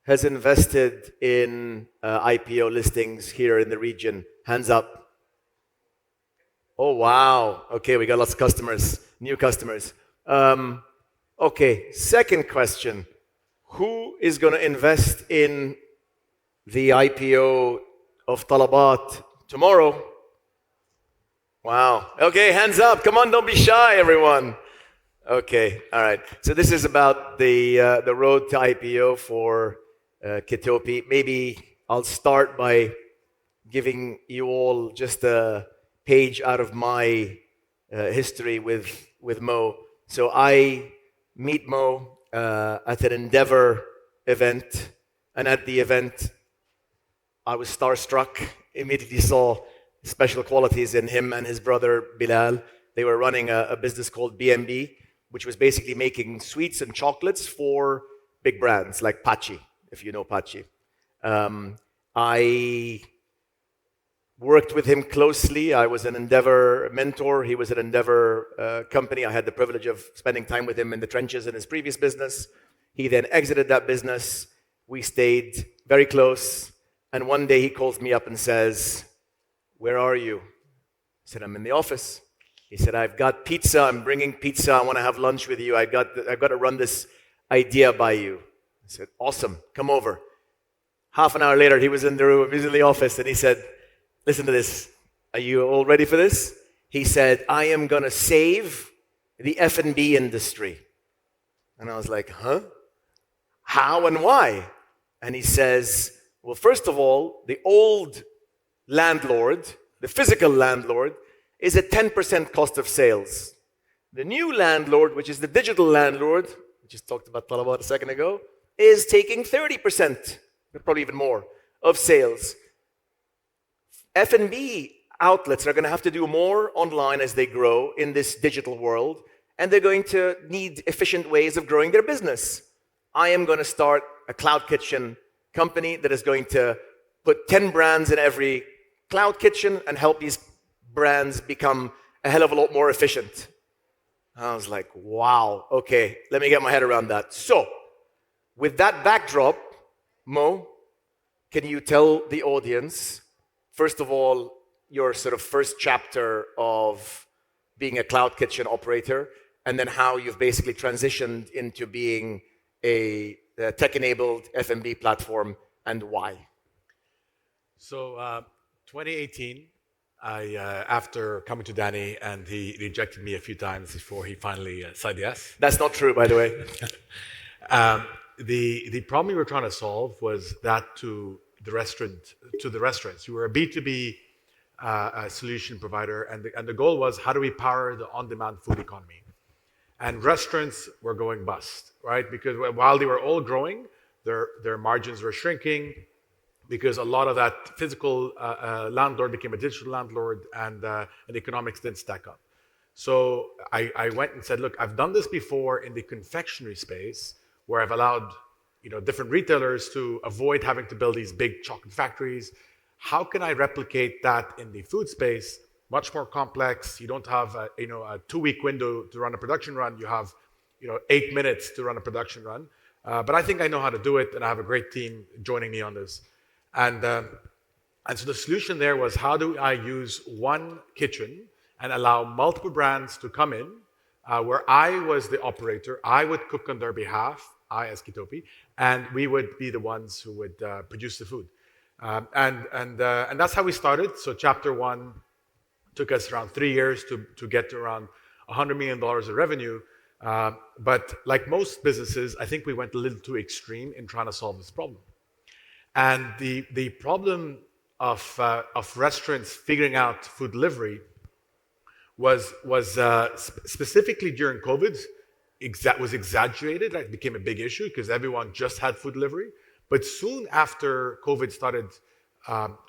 has invested in IPO listings here in the region? Hands up. Oh, wow. Okay, we got lots of customers, new customers. Okay, second question. Who is going to invest in the IPO of Talabat tomorrow? Wow. Okay, hands up. Come on, don't be shy, everyone. Okay, all right. So this is about the road to IPO for Kitopi. Maybe I'll start by giving you all just a page out of my history with Mo. So I meet Mo at an Endeavor event, and at the event, I was starstruck. Immediately saw special qualities in him and his brother Bilal. They were running a business called BMB, which was basically making sweets and chocolates for big brands like Pachi, if you know Pachi. I worked with him closely. I was an Endeavor mentor. He was an Endeavor company. I had the privilege of spending time with him in the trenches in his previous business. He then exited that business. We stayed very close. And one day he calls me up and says, "Where are you?" I said, "I'm in the office." He said, "I've got pizza. I'm bringing pizza. I want to have lunch with you. I've got to run this idea by you." I said, "Awesome. Come over." Half an hour later, he was in the room. He was in the office, and he said, "Listen to this. Are you all ready for this?" He said, "I am going to save the F&B industry." And I was like, "Huh? How and why?" And he says, "Well, first of all, the old landlord, the physical landlord, is at 10% cost of sales. The new landlord, which is the digital landlord, we just talked about Talabat a second ago, is taking 30%, probably even more, of sales. F&B outlets are going to have to do more online as they grow in this digital world, and they're going to need efficient ways of growing their business. I am going to start a cloud kitchen company that is going to put 10 brands in every cloud kitchen and help these brands become a hell of a lot more efficient." I was like, wow, okay, let me get my head around that. So, with that backdrop, Mo, can you tell the audience, first of all, your sort of first chapter of being a cloud kitchen operator, and then how you've basically transitioned into being a tech-enabled F&B platform, and why? So, 2018, after coming to Danny, and he rejected me a few times before he finally said yes. That's not true, by the way. The problem we were trying to solve was that to the restaurants. You were a B2B solution provider, and the goal was, how do we power the on-demand food economy? And restaurants were going bust, right? Because while they were all growing, their margins were shrinking, because a lot of that physical landlord became a digital landlord, and the economics didn't stack up. So I went and said, look, I've done this before in the confectionery space, where I've allowed different retailers to avoid having to build these big chocolate factories. How can I replicate that in the food space? Much more complex. You don't have a 2-week window to run a production run. You have 8 minutes to run a production run. But I think I know how to do it, and I have a great team joining me on this. And so the solution there was, how do I use one kitchen and allow multiple brands to come in, where I was the operator, I would cook on their behalf, I as Kitopi, and we would be the ones who would produce the food. And that's how we started. So chapter 1 took us around 3 years to get to around $100 million of revenue. But like most businesses, I think we went a little too extreme in trying to solve this problem. And the problem of restaurants figuring out food delivery was specifically during COVID, was exaggerated. It became a big issue because everyone just had food delivery. But soon after COVID started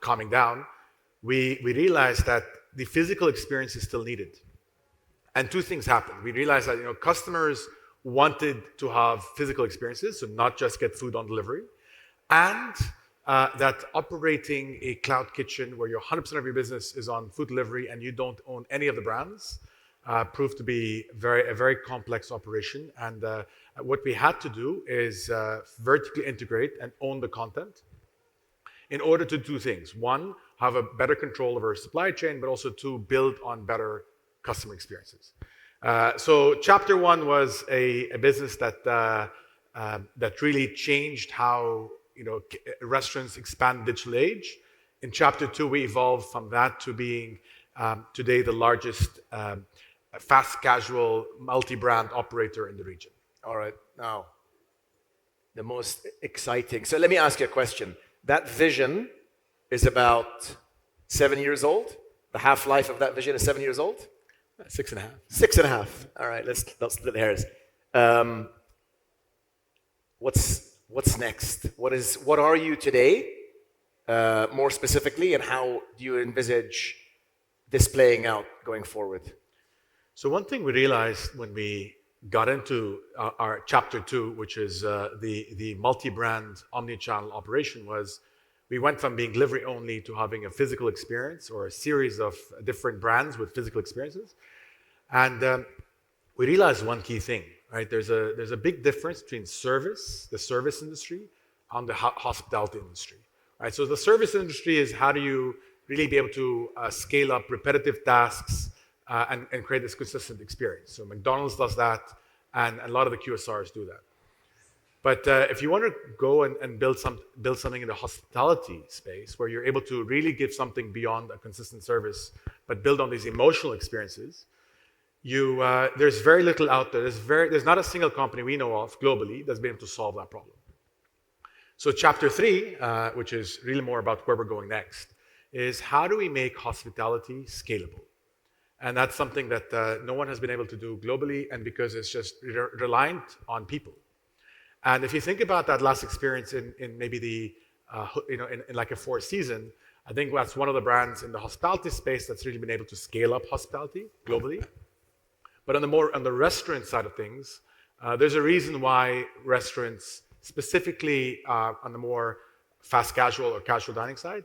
calming down, we realized that the physical experience is still needed. And two things happened. We realized that customers wanted to have physical experiences, so not just get food on delivery, and that operating a cloud kitchen where 100% of your business is on food delivery and you don't own any of the brands proved to be a very complex operation. And what we had to do is vertically integrate and own the content in order to do things. One, have a better control of our supply chain, but also to build on better customer experiences. So chapter one was a business that really changed how restaurants expand digital age. In chapter two, we evolved from that to being today the largest fast casual multi-brand operator in the region. All right, now the most exciting. So let me ask you a question. That vision is about 7 years old. The half-life of that vision is 7 years old. 6.5. 6.5. All right, let's split hairs. What's next? What are you today, more specifically, and how do you envisage this playing out going forward? So one thing we realized when we got into our chapter two, which is the multi-brand omni-channel operation, was we went from being delivery only to having a physical experience or a series of different brands with physical experiences. And we realized one key thing, right? There's a big difference between the service industry, and the hospitality industry, right? So the service industry is how do you really be able to scale up repetitive tasks and create this consistent experience. So McDonald's does that, and a lot of the QSRs do that. But if you want to go and build something in the hospitality space where you're able to really give something beyond a consistent service, but build on these emotional experiences, there's very little out there. There's not a single company we know of globally that's been able to solve that problem. So chapter three, which is really more about where we're going next, is how do we make hospitality scalable? And that's something that no one has been able to do globally, and because it's just reliant on people. And if you think about that last experience in maybe the, in like a Four Seasons, I think that's one of the brands in the hospitality space that's really been able to scale up hospitality globally. But on the restaurant side of things, there's a reason why restaurants, specifically on the more fast casual or casual dining side,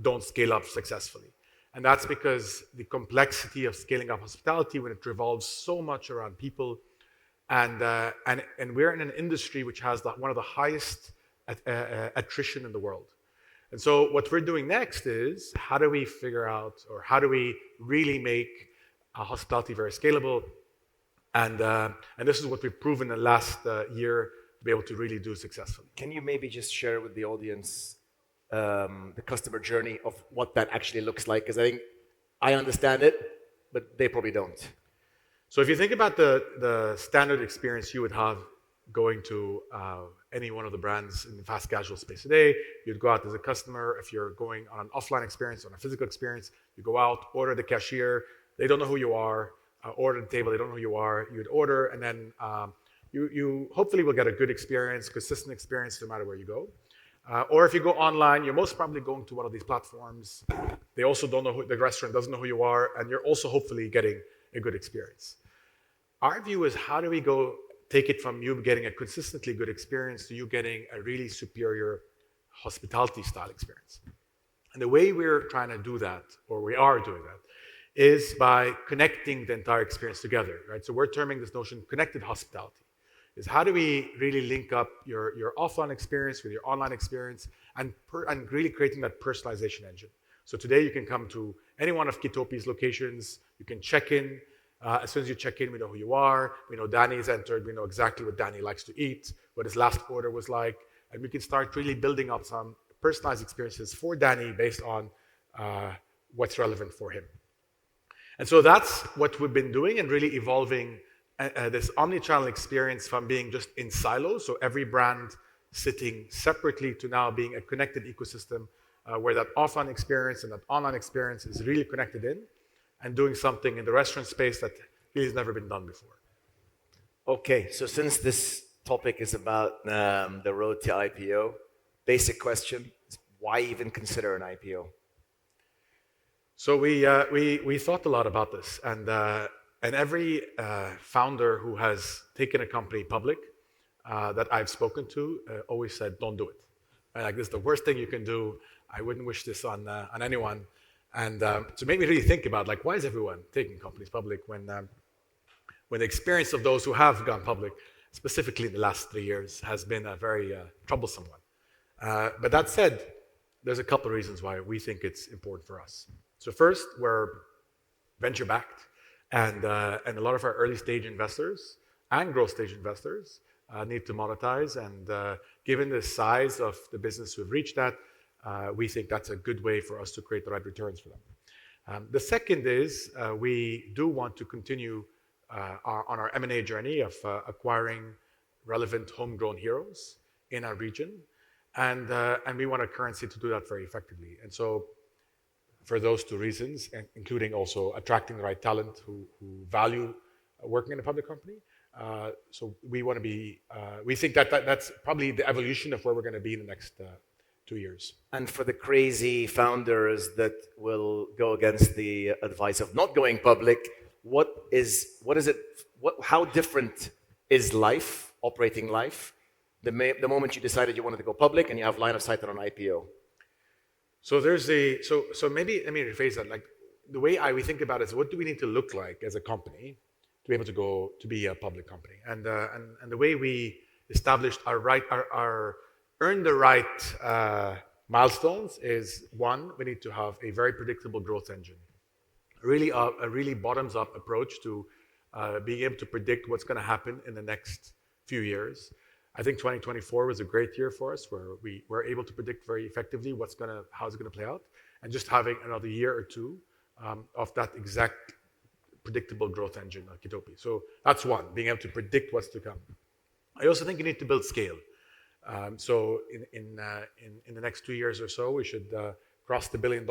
don't scale up successfully. And that's because the complexity of scaling up hospitality, when it revolves so much around people, and we're in an industry which has one of the highest attrition in the world. And so what we're doing next is how do we figure out, or how do we really make hospitality very scalable? And this is what we've proven in the last year to be able to really do successfully. Can you maybe just share with the audience the customer journey of what that actually looks like? Because I think I understand it, but they probably don't. So if you think about the standard experience you would have going to any one of the brands in the fast casual space today, you'd go out as a customer. If you're going on an offline experience, on a physical experience, you go out, order the cashier, they don't know who you are, order the table, they don't know who you are, you'd order, and then you hopefully will get a good experience, consistent experience no matter where you go. Or if you go online, you're most probably going to one of these platforms. They also don't know the restaurant doesn't know who you are, and you're also hopefully getting a good experience. Our view is how do we take it from you getting a consistently good experience to you getting a really superior hospitality style experience. And the way we're trying to do that, or we are doing that, is by connecting the entire experience together, right? So we're terming this notion connected hospitality. Is how do we really link up your offline experience with your online experience and really creating that personalization engine. So today you can come to any one of Kitopi's locations, you can check in. As soon as you check in, we know who you are. We know Danny's entered. We know exactly what Danny likes to eat, what his last order was like. And we can start really building up some personalized experiences for Danny based on what's relevant for him. And so that's what we've been doing and really evolving this omni-channel experience from being just in silos, so every brand sitting separately, to now being a connected ecosystem where that offline experience and that online experience is really connected in, and doing something in the restaurant space that really has never been done before. Okay, so since this topic is about the road to IPO, basic question is why even consider an IPO? So we thought a lot about this, and every founder who has taken a company public that I've spoken to always said, don't do it. Like, this is the worst thing you can do. I wouldn't wish this on anyone. And so it made me really think about like, why is everyone taking companies public when the experience of those who have gone public, specifically in the last 3 years, has been a very troublesome one. But that said, there's a couple of reasons why we think it's important for us. So first, we're venture backed, and a lot of our early stage investors and growth stage investors need to monetize. And given the size of the business we've reached at, we think that's a good way for us to create the right returns for them. The second is we do want to continue on our M&A journey of acquiring relevant homegrown heroes in our region, and we want a currency to do that very effectively. And so, for those two reasons, including also attracting the right talent who value working in a public company, so we want to be. We think that's probably the evolution of where we're going to be in the next 2 years. And for the crazy founders that will go against the advice of not going public, how different is life, operating life, the moment you decided you wanted to go public and you have line of sight on an IPO? So so maybe let me rephrase that. Like the way we think about it is, what do we need to look like as a company to be able to go to be a public company? And the way we established our earn the right milestones is, one, we need to have a very predictable growth engine. Really, a really bottoms-up approach to being able to predict what's going to happen in the next few years. I think 2024 was a great year for us, where we were able to predict very effectively how it's going to play out, and just having another year or two of that exact predictable growth engine like Kitopi. So that's one, being able to predict what's to come. I also think you need to build scale. So in the next 2 years or so, we should cross the $1 billion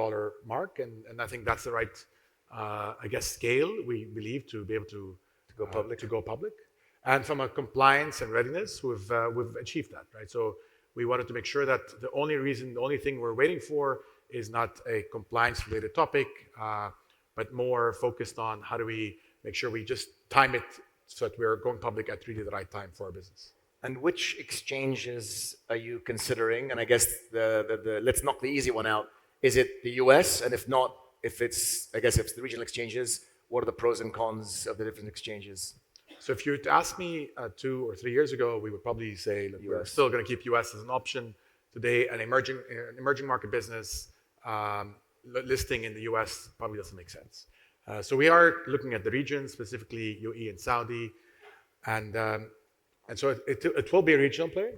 mark, and I think that's the right, I guess, scale we believe to be able to go public. And from a compliance and readiness, we've achieved that, right? So we wanted to make sure that the only thing we're waiting for is not a compliance-related topic, but more focused on how do we make sure we just time it so that we're going public at really the right time for our business. And which exchanges are you considering? And I guess let's knock the easy one out. Is it the US? And if not, if it's the regional exchanges, what are the pros and cons of the different exchanges? So if you were to ask me 2 or 3 years ago, we would probably say, look, we're still going to keep US as an option. Today, an emerging market business listing in the US probably doesn't make sense. So we are looking at the region, specifically UAE and Saudi, and so it will be a regional play,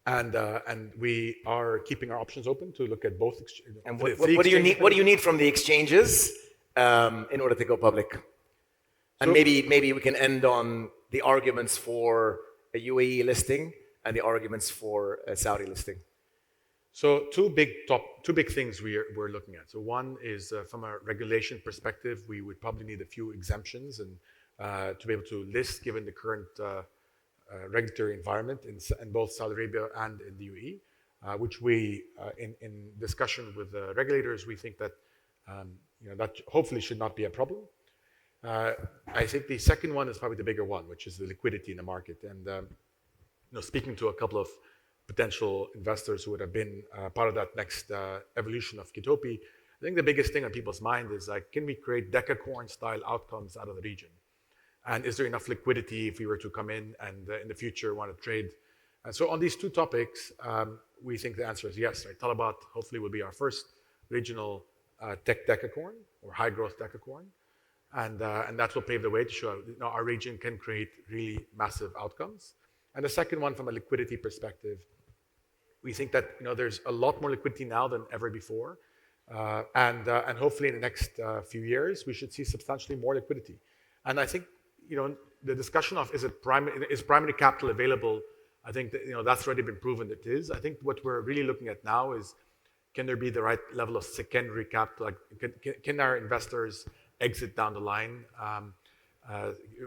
and we are keeping our options open to look at both. And what do you need? What do you need from the exchanges in order to go public? And so, maybe we can end on the arguments for a UAE listing and the arguments for a Saudi listing. So two big things we're looking at. So one is from a regulation perspective, we would probably need a few exemptions and to be able to list, given the current regulatory environment in both Saudi Arabia and in the UAE, which we, in discussion with the regulators, we think that that hopefully should not be a problem. I think the second one is probably the bigger one, which is the liquidity in the market. And speaking to a couple of potential investors who would have been part of that next evolution of Kitopi, I think the biggest thing on people's mind is like, can we create decacorn-style outcomes out of the region? And is there enough liquidity if we were to come in and in the future want to trade? And so on these two topics, we think the answer is yes. Right? Talabat hopefully will be our first regional tech decacorn or high-growth decacorn. And that will pave the way to show our region can create really massive outcomes. And the second one, from a liquidity perspective, we think that there's a lot more liquidity now than ever before, and hopefully in the next few years we should see substantially more liquidity. And I think the discussion of is primary capital available, I think that, that's already been proven that it is. I think what we're really looking at now is, can there be the right level of secondary capital? Like, can our investors exit down the line?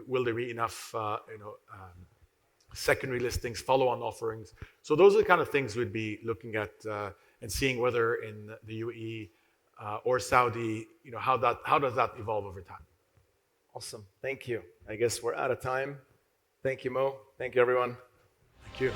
Will there be enough secondary listings, follow-on offerings? So those are the kind of things we'd be looking at and seeing whether in the UAE or Saudi, how does that evolve over time? Awesome. Thank you. I guess we're out of time. Thank you, Mo. Thank you, everyone. Thank you.